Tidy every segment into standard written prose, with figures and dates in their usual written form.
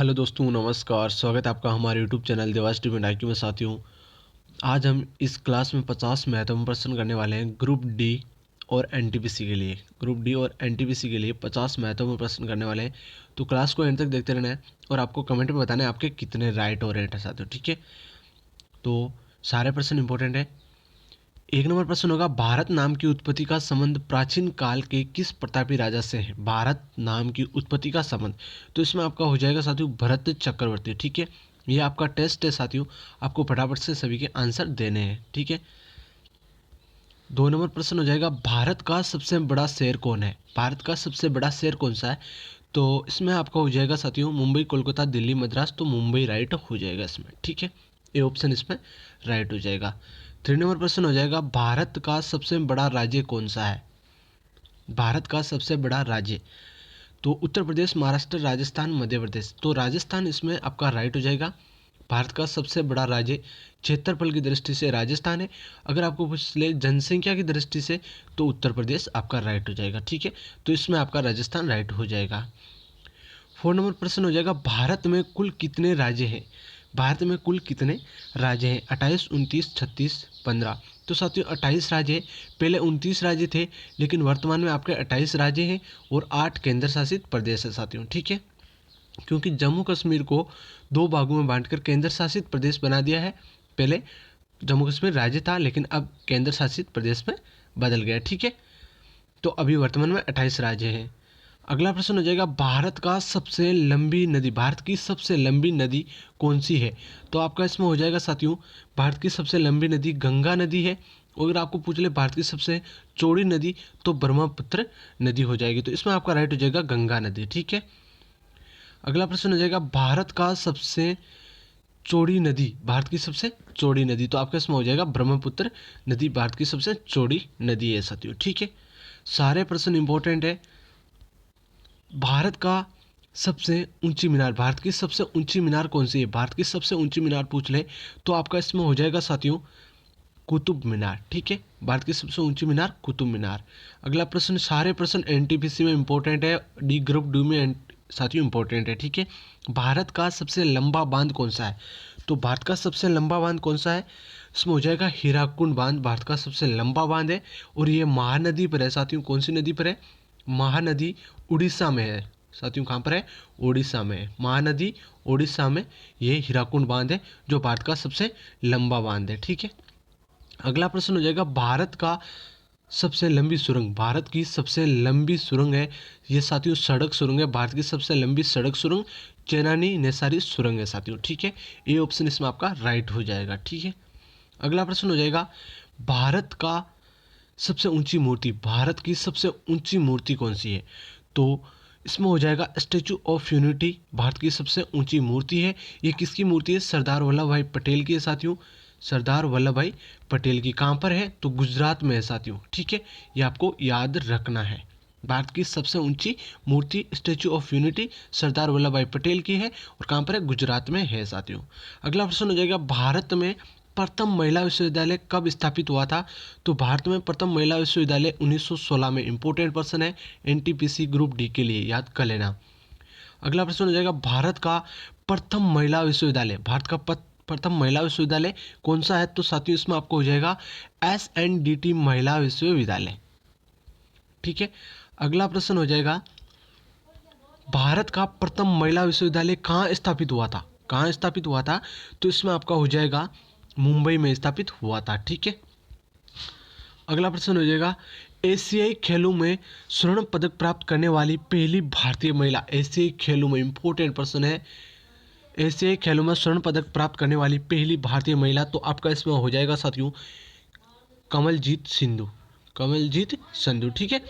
Hello दोस्तों, नमस्कार। स्वागत है आपका हमारे YouTube channel Dewas TV IQ में। साथियों, आज हम इस क्लास में 50 महत्वपूर्ण प्रश्न करने वाले हैं ग्रुप डी और एनटीपीसी के लिए। ग्रुप डी और एनटीपीसी के लिए 50 महत्वपूर्ण प्रश्न करने वाले हैं, तो क्लास को एंड तक देखते रहना है और आपको कमेंट में बताना है आपके कितने राइट और राइट है साथियों। ठीक है, तो सारे प्रश्न इंपॉर्टेंट है। एक नंबर प्रश्न होगा, भारत नाम की उत्पत्ति का संबंध प्राचीन काल के किस प्रतापी राजा से है? भारत नाम की उत्पत्ति का संबंध, तो इसमें आपका हो जाएगा साथियों भरत चक्रवर्ती। ठीक है, ये आपका टेस्ट है साथियों, आपको फटाफट से सभी के आंसर देने हैं। ठीक है, 2 नंबर प्रश्न हो जाएगा, भारत का सबसे बड़ा शहर कौन है? भारत का सबसे बड़ा शहर कौन सा है? तो इसमें आपका हो जाएगा साथियों मुंबई, कोलकाता, दिल्ली, मद्रास। तो मुंबई राइट हो जाएगा इसमें। ठीक है, ये ऑप्शन इसमें राइट हो जाएगा। 3 नंबर प्रश्न हो जाएगा, भारत का सबसे बड़ा राज्य कौन सा है? भारत का सबसे बड़ा राज्य, तो उत्तर प्रदेश, महाराष्ट्र, राजस्थान, मध्य प्रदेश। तो राजस्थान इसमें आपका राइट हो जाएगा। भारत का सबसे बड़ा राज्य क्षेत्रफल की दृष्टि से राजस्थान है। अगर आपको पूछ ले जनसंख्या की दृष्टि से, तो उत्तर प्रदेश आपका राइट हो जाएगा। ठीक है, तो इसमें आपका राजस्थान राइट हो जाएगा। 4 नंबर प्रश्न हो जाएगा, भारत में कुल कितने राज्य हैं? भारत में कुल कितने राज्य हैं? 28, 29, 36, 15। तो साथियों 28 राज्य है। पहले 29 राज्य थे, लेकिन वर्तमान में आपके 28 राज्य हैं और 8 केंद्र शासित प्रदेश है साथियों। ठीक है, क्योंकि जम्मू कश्मीर को 2 भागों में बांटकर केंद्र शासित प्रदेश बना दिया है। पहले जम्मू कश्मीर राज्य था, लेकिन अब केंद्र शासित प्रदेश में बदल गया। ठीक है, तो अभी वर्तमान में 28 राज्य हैं। अगला प्रश्न हो जाएगा, भारत का सबसे लंबी नदी, भारत की सबसे लंबी नदी कौन सी है? तो आपका इसमें हो जाएगा साथियों, भारत की सबसे लंबी नदी गंगा नदी है। और अगर आपको पूछ ले भारत की सबसे चौड़ी नदी, तो ब्रह्मपुत्र नदी हो जाएगी। तो इसमें आपका राइट हो जाएगा गंगा नदी। ठीक है, अगला प्रश्न हो जाएगा, भारत का सबसे चौड़ी नदी, भारत की सबसे चौड़ी नदी, तो आपका इसमें हो जाएगा ब्रह्मपुत्र नदी भारत की सबसे चौड़ी नदी है साथियों। ठीक है, सारे प्रश्न इंपॉर्टेंट है। भारत का सबसे ऊंची मीनार, भारत की सबसे ऊंची मीनार कौन सी है? भारत की सबसे ऊंची मीनार पूछ ले, तो आपका इसमें हो जाएगा साथियों कुतुब मीनार। ठीक है, भारत की सबसे ऊंची मीनार कुतुब मीनार। अगला प्रश्न, सारे प्रश्न एनटीपीसी में इंपॉर्टेंट है, डी ग्रुप डी में साथियों इंपॉर्टेंट है। ठीक है, भारत का सबसे लंबा बांध कौन सा है? तो भारत का सबसे लंबा बांध कौन सा है? इसमें हो जाएगा हीराकुंड बांध, भारत का सबसे लंबा बांध है और ये महानदी पर है साथियों। कौन सी नदी पर है? महानदी उड़ीसा में है साथियों। कहाँ पर है? उड़ीसा में है महानदी, उड़ीसा में ये हीराकुंड बांध है, जो भारत का सबसे लंबा बांध है। ठीक है, अगला प्रश्न हो जाएगा, भारत का सबसे लंबी सुरंग, भारत की सबसे लंबी सुरंग है ये साथियों सड़क सुरंग है। भारत की सबसे लंबी सड़क सुरंग चेनानी नेसारी सुरंग है साथियों। ठीक है, ये ऑप्शन इसमें आपका राइट हो जाएगा। ठीक है, अगला प्रश्न हो जाएगा, भारत का सबसे ऊंची मूर्ति, भारत की सबसे ऊंची मूर्ति कौन सी है? तो इसमें हो जाएगा स्टैचू ऑफ यूनिटी, भारत की सबसे ऊंची मूर्ति है। ये किसकी मूर्ति है? सरदार वल्लभ भाई पटेल की है साथियों। सरदार वल्लभ भाई पटेल की। कहाँ पर है? तो गुजरात में है साथियों। ठीक है, ये आपको याद रखना है। भारत की सबसे ऊंची मूर्ति statue of unity Sardar Vallabh भाई पटेल की है और कहाँ पर है? गुजरात में है साथियों। अगला प्रश्न हो जाएगा, भारत में प्रथम महिला विश्वविद्यालय कब स्थापित हुआ था? तो भारत में प्रथम महिला विश्वविद्यालय 1916 में। इंपॉर्टेंट प्रश्न है एनटीपीसी ग्रुप डी के लिए, याद कर लेना। अगला प्रश्न हो जाएगा, भारत का प्रथम महिला विश्वविद्यालय, भारत का प्रथम महिला विश्वविद्यालय कौन सा है? तो साथियों इसमें आपको हो जाएगा SNDT महिला विश्वविद्यालय। ठीक है, अगला प्रश्न हो जाएगा, भारत का प्रथम महिला विश्वविद्यालय कहाँ स्थापित हुआ था? कहाँ स्थापित हुआ था? तो इसमें आपका हो जाएगा मुंबई में स्थापित हुआ था। ठीक है, अगला प्रश्न हो जाएगा, एशियाई खेलों में स्वर्ण पदक प्राप्त करने वाली पहली भारतीय महिला, एशियाई खेलों में इंपॉर्टेंट प्रश्न है, एशियाई खेलों में स्वर्ण पदक प्राप्त करने वाली पहली भारतीय महिला, तो आपका इसमें हो जाएगा साथियों कमलजीत सिंधु, कमलजीत संधू। ठीक है,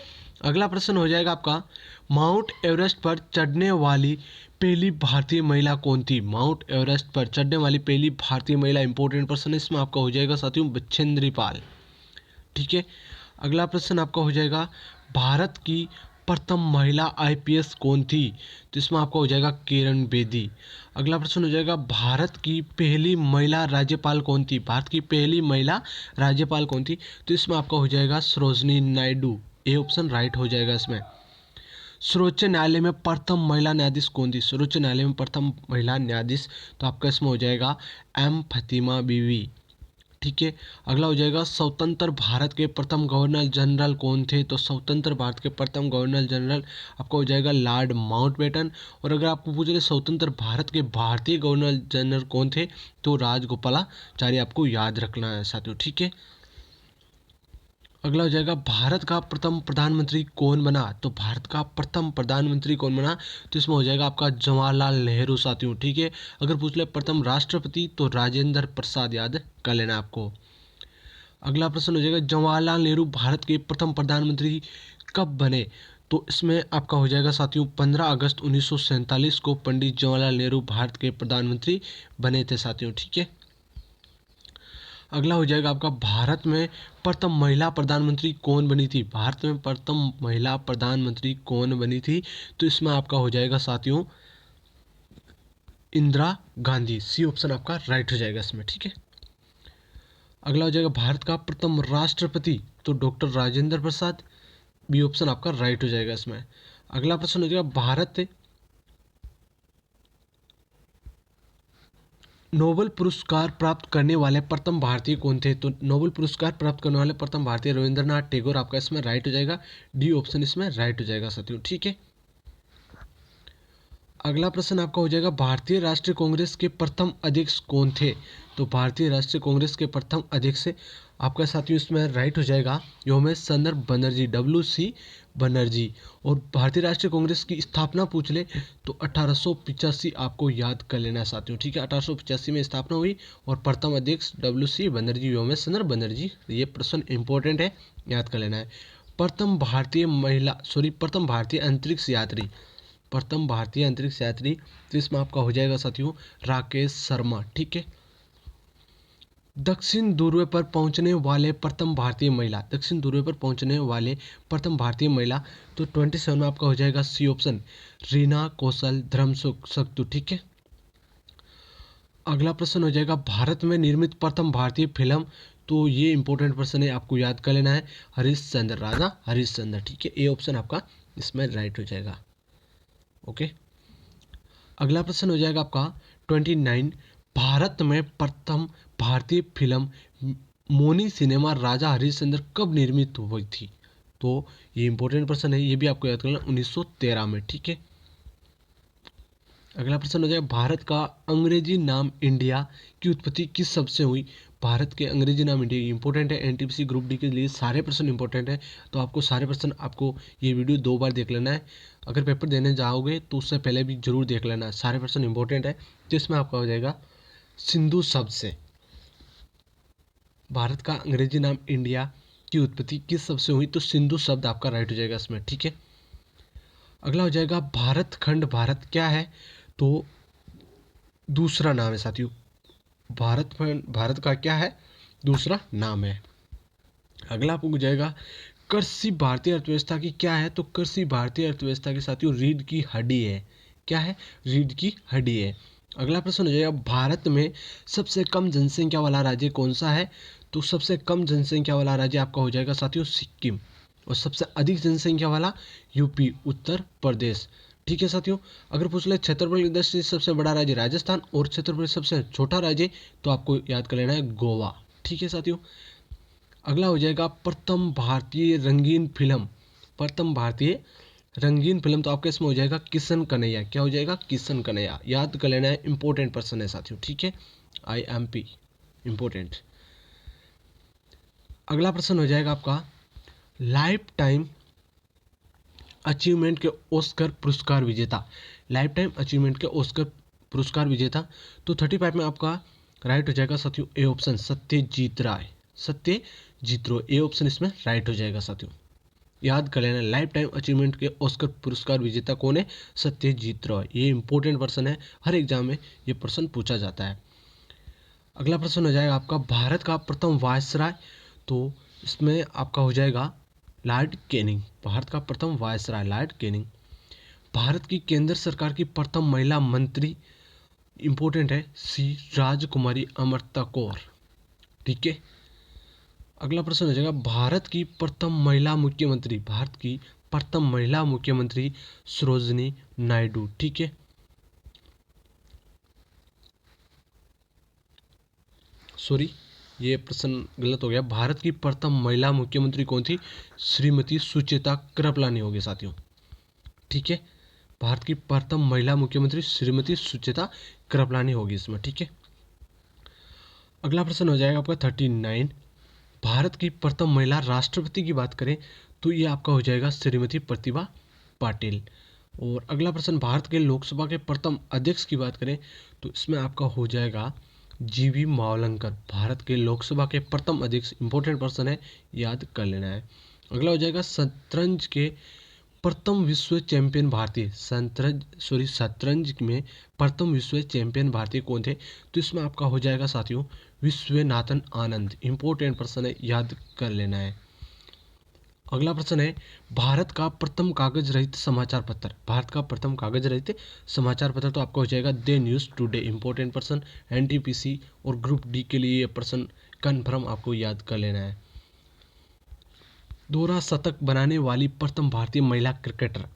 अगला प्रश्न हो जाएगा आपका, माउंट एवरेस्ट पर चढ़ने वाली पहली भारतीय महिला कौन थी? माउंट एवरेस्ट पर चढ़ने वाली पहली भारतीय महिला, इंपॉर्टेंट प्रश्न है, इसमें आपका हो जाएगा साथियों बछेंद्री पाल। ठीक है, अगला प्रश्न आपका हो जाएगा, भारत की प्रथम महिला IPS कौन थी? तो इसमें आपका हो जाएगा किरण बेदी। अगला प्रश्न हो जाएगा, भारत की पहली महिला राज्यपाल कौन थी? भारत की पहली महिला राज्यपाल कौन थी? तो इसमें आपका हो जाएगा Sarojini Naidu. A option right हो जाएगा इसमें। सर्वोच्च न्यायालय में प्रथम महिला न्यायाधीश कौन थी? सर्वोच्च न्यायालय में प्रथम महिला न्यायाधीश, तो आपका इसमें हो जाएगा एम फतिमा बीवी। ठीक है, अगला हो जाएगा स्वतंत्र भारत के प्रथम गवर्नर जनरल कौन थे? तो स्वतंत्र भारत के प्रथम गवर्नर जनरल आपका हो जाएगा लॉर्ड माउंटबेटन। और अगर आपको पूछ रहे स्वतंत्र भारत के भारतीय गवर्नर जनरल कौन थे, तो राजगोपालाचारी आपको याद रखना है साथियों। ठीक है, अगला हो जाएगा भारत का प्रथम प्रधानमंत्री कौन बना? तो भारत का प्रथम प्रधानमंत्री कौन बना? तो इसमें हो जाएगा आपका जवाहरलाल नेहरू साथियों। ठीक है, अगर पूछ ले प्रथम राष्ट्रपति, तो राजेंद्र प्रसाद याद कर लेना आपको। अगला प्रश्न हो जाएगा जवाहरलाल नेहरू भारत के प्रथम प्रधानमंत्री कब बने? तो इसमें आपका हो जाएगा साथियों 15 अगस्त 1947 को पंडित जवाहरलाल नेहरू भारत के प्रधानमंत्री बने थे साथियों। ठीक है, अगला हो जाएगा आपका भारत में प्रथम महिला प्रधानमंत्री कौन बनी थी? भारत में प्रथम महिला प्रधानमंत्री कौन बनी थी? तो इसमें आपका हो जाएगा साथियों इंदिरा गांधी। सी ऑप्शन आपका राइट हो जाएगा इसमें। ठीक है, अगला हो जाएगा भारत का प्रथम राष्ट्रपति, तो doctor Rajendra Prasad. B option आपका राइट हो जाएगा इसमें। अगला प्रश्न हो जाएगा भारत नोबेल पुरस्कार प्राप्त करने वाले प्रथम भारतीय कौन थे? तो नोबेल पुरस्कार प्राप्त करने वाले प्रथम भारतीय रविंद्रनाथ टैगोर आपका इसमें राइट हो जाएगा। डी ऑप्शन इसमें राइट हो जाएगा साथियों। ठीक है, अगला प्रश्न आपका हो जाएगा भारतीय राष्ट्रीय कांग्रेस के प्रथम अध्यक्ष कौन थे? तो भारतीय राष्ट्रीय कांग्रेस के प्रथम अध्यक्ष आपका साथियों इसमें राइट हो जाएगा योगेश चंद्र बनर्जी, WC बनर्जी। और भारतीय राष्ट्रीय कांग्रेस की स्थापना पूछ ले तो 1885 आपको याद कर लेना है साथियों। ठीक है, 1885 में स्थापना हुई और प्रथम अध्यक्ष WC बनर्जी, योगेश चंद्र बनर्जी। ये प्रश्न इंपॉर्टेंट है, याद कर लेना है। प्रथम भारतीय अंतरिक्ष यात्री, प्रथम भारतीय अंतरिक्ष यात्री, तो इसमें आपका हो जाएगा साथियों राकेश शर्मा। ठीक है, दक्षिण ध्रुव पर पहुंचने वाले प्रथम भारतीय महिला, दक्षिण ध्रुव पर पहुंचने वाले प्रथम भारतीय महिला, तो 27 में आपका हो जाएगा सी ऑप्शन रीना कौशल धर्मसुक्त। ठीक है, अगला प्रश्न हो जाएगा भारत में निर्मित प्रथम भारतीय फिल्म, तो ये इंपॉर्टेंट प्रश्न है, आपको याद कर लेना है हरिश्चंद्र, राजा हरिश्चंद्र। ठीक है, ए ऑप्शन आपका इसमें राइट हो जाएगा। ओके, अगला प्रश्न हो जाएगा आपका 29 भारत में प्रथम भारतीय फिल्म मोनी सिनेमा राजा हरिश्चंद्र कब निर्मित हुई थी? तो ये इंपॉर्टेंट प्रश्न है, ये भी आपको याद करना 1913 में। ठीक है, अगला प्रश्न हो जाएगा भारत का अंग्रेजी नाम इंडिया की उत्पत्ति किस शब्द से हुई? भारत के अंग्रेजी नाम इंडिया इंपॉर्टेंट है, एनटीपीसी ग्रुप डी के लिए सारे प्रश्न इंपॉर्टेंट है, तो आपको सारे प्रश्न आपको ये वीडियो 2 बार देख लेना है। अगर पेपर देने जाओगे तो उससे पहले भी जरूर देख लेना है, सारे प्रश्न इंपॉर्टेंट है। तो इसमें आपका हो जाएगा सिंधु शब्द से, भारत का अंग्रेजी नाम इंडिया की उत्पत्ति किस शब्द से हुई? तो सिंधु शब्द आपका राइट हो जाएगा इसमें। ठीक है, अगला हो जाएगा भारत खंड भारत क्या है? तो दूसरा नाम है साथियों, भारत का क्या है? दूसरा नाम है। अगला आपको हो जाएगा कृषि भारतीय अर्थव्यवस्था की क्या है? तो कृषि भारतीय अर्थव्यवस्था के साथियों रीढ़ की हड्डी है। क्या है? रीढ़ की हड्डी है। अगला प्रश्न हो जाएगा भारत में सबसे कम जनसंख्या वाला राज्य कौन सा है? तो सबसे कम जनसंख्या वाला राज्य आपका हो जाएगा साथियों सिक्किम, और सबसे अधिक जनसंख्या वाला यूपी उत्तर प्रदेश। ठीक है साथियों, अगर पूछ ले क्षेत्रफल की दृष्टि से सबसे बड़ा राज्य राजस्थान और क्षेत्रफल सबसे छोटा राज्य, तो आपको याद कर लेना है गोवा। ठीक है साथियों, अगला हो जाएगा प्रथम भारतीय रंगीन फिल्म, प्रथम भारतीय रंगीन फिल्म, तो आपका इसमें हो जाएगा किशन कन्हैया। क्या हो जाएगा? किशन कन्हैया। याद कर लेना है, इंपॉर्टेंट पर्सन है साथियों। ठीक है, IMP इंपॉर्टेंट। अगला प्रश्न हो जाएगा आपका लाइफ टाइम अचीवमेंट के ऑस्कर पुरस्कार विजेता, लाइफ टाइम अचीवमेंट के ऑस्कर पुरस्कार विजेता, तो 35 में आपका राइट हो जाएगा साथियों A option Satyajit Ray, Satyajit Ray, A option इसमें राइट हो जाएगा साथियों। याद कर लेना लाइफ टाइम अचीवमेंट के ऑस्कर पुरस्कार विजेता कौन है? सत्यजीत राय। ये इंपॉर्टेंट पर्सन है, हर एग्जाम में ये प्रश्न पूछा जाता है। अगला प्रश्न हो जाएगा आपका भारत का प्रथम वायसराय, तो इसमें आपका हो जाएगा लॉर्ड कैनिंग, भारत का प्रथम वायसराय लॉर्ड कैनिंग। भारत की केंद्र सरकार की प्रथम महिला मंत्री इंपॉर्टेंट है सी राजकुमारी अमृता कौर। ठीक है, अगला प्रश्न हो जाएगा भारत की प्रथम महिला मुख्यमंत्री, भारत की प्रथम महिला मुख्यमंत्री सरोजिनी नायडू। ठीक है, सॉरी ये प्रश्न गलत हो गया। भारत की प्रथम महिला मुख्यमंत्री कौन थी? श्रीमती सुचेता कृपलानी होगी साथियों। ठीक है, भारत की प्रथम महिला मुख्यमंत्री श्रीमती सुचेता कृपलानी होगी इसमें। ठीक है, अगला प्रश्न हो जाएगा आपका 39। भारत की प्रथम महिला राष्ट्रपति की बात करें तो ये आपका हो जाएगा श्रीमती प्रतिभा पाटिल। और अगला प्रश्न, भारत के लोकसभा के प्रथम अध्यक्ष की बात करें तो इसमें आपका हो जाएगा जीवी मावलंकर। भारत के लोकसभा के प्रथम अध्यक्ष, इंपॉर्टेंट पर्सन है, याद कर लेना है। अगला हो जाएगा शतरंज के प्रथम विश्व चैंपियन भारतीय। शतरंज में प्रथम विश्व चैंपियन भारतीय कौन थे? तो इसमें आपका हो जाएगा साथियों विश्वनाथन आनंद। इंपॉर्टेंट पर्सन है, याद कर लेना है। अगला प्रश्न है, भारत का प्रथम कागज रहित समाचार पत्र। भारत का प्रथम कागज रहित समाचार पत्र तो आपका हो जाएगा the news today. Important person, NTPC और ग्रुप डी के लिए ये प्रश्न कन्फर्म आपको याद कर लेना है। दोहरा शतक बनाने वाली प्रथम भारतीय महिला क्रिकेटर,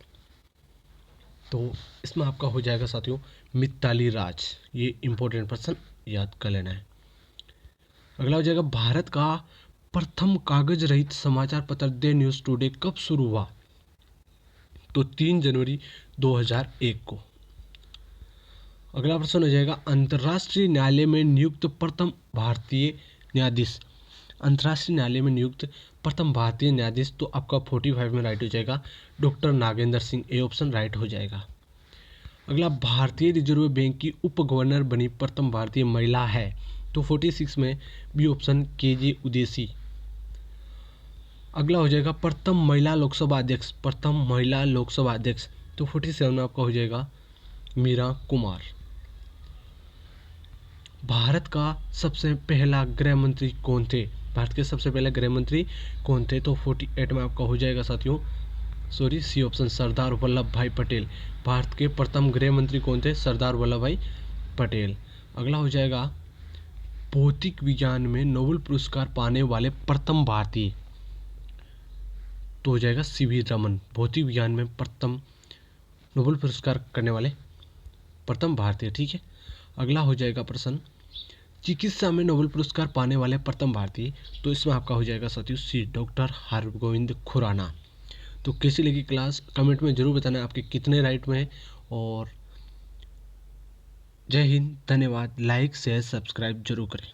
तो इसमें आपका हो जाएगा साथियों मिताली राज। ये इंपॉर्टेंट पर्सन, याद कर लेना है। अगला हो जाएगा, भारत का प्रथम कागज रहित समाचार पत्र द न्यूज़ टुडे कब शुरू हुआ? तो 3 जनवरी 2001 को। अगला प्रश्न हो जाएगा, अंतर्राष्ट्रीय न्यायालय में नियुक्त प्रथम भारतीय न्यायाधीश। अंतर्राष्ट्रीय न्यायालय में नियुक्त प्रथम भारतीय न्यायाधीश तो आपका 45 में राइट हो जाएगा doctor Nagendra Singh. A option right हो जाएगा। अगला, भारतीय रिजर्व बैंक की उप गवर्नर बनी प्रथम भारतीय महिला है तो 46 में बी ऑप्शन केजे उदेसी। अगला हो जाएगा, प्रथम महिला लोकसभा अध्यक्ष। प्रथम महिला लोकसभा अध्यक्ष तो 47 में आपका हो जाएगा मीरा कुमार। भारत का सबसे पहला गृह मंत्री कौन थे? भारत के सबसे पहले गृह मंत्री कौन थे? तो 48 में आपका हो जाएगा साथियों सी ऑप्शन सरदार वल्लभ भाई पटेल। भारत के प्रथम गृह मंत्री कौन थे? सरदार वल्लभ भाई पटेल। अगला हो जाएगा, भौतिक विज्ञान में नोबेल पुरस्कार पाने वाले प्रथम भारतीय तो हो जाएगा सीवी रमन। भौतिक विज्ञान में प्रथम नोबेल पुरस्कार करने वाले प्रथम भारतीय। ठीक है, अगला हो जाएगा प्रश्न, चिकित्सा में नोबेल पुरस्कार पाने वाले प्रथम भारतीय तो इसमें आपका हो जाएगा साथियों सी डॉक्टर हरगोविंद खुराना। तो कैसी लगी क्लास कमेंट में जरूर बताना आपके कितने राइट में है। और जय हिंद, धन्यवाद। लाइक शेयर सब्सक्राइब जरूर करें।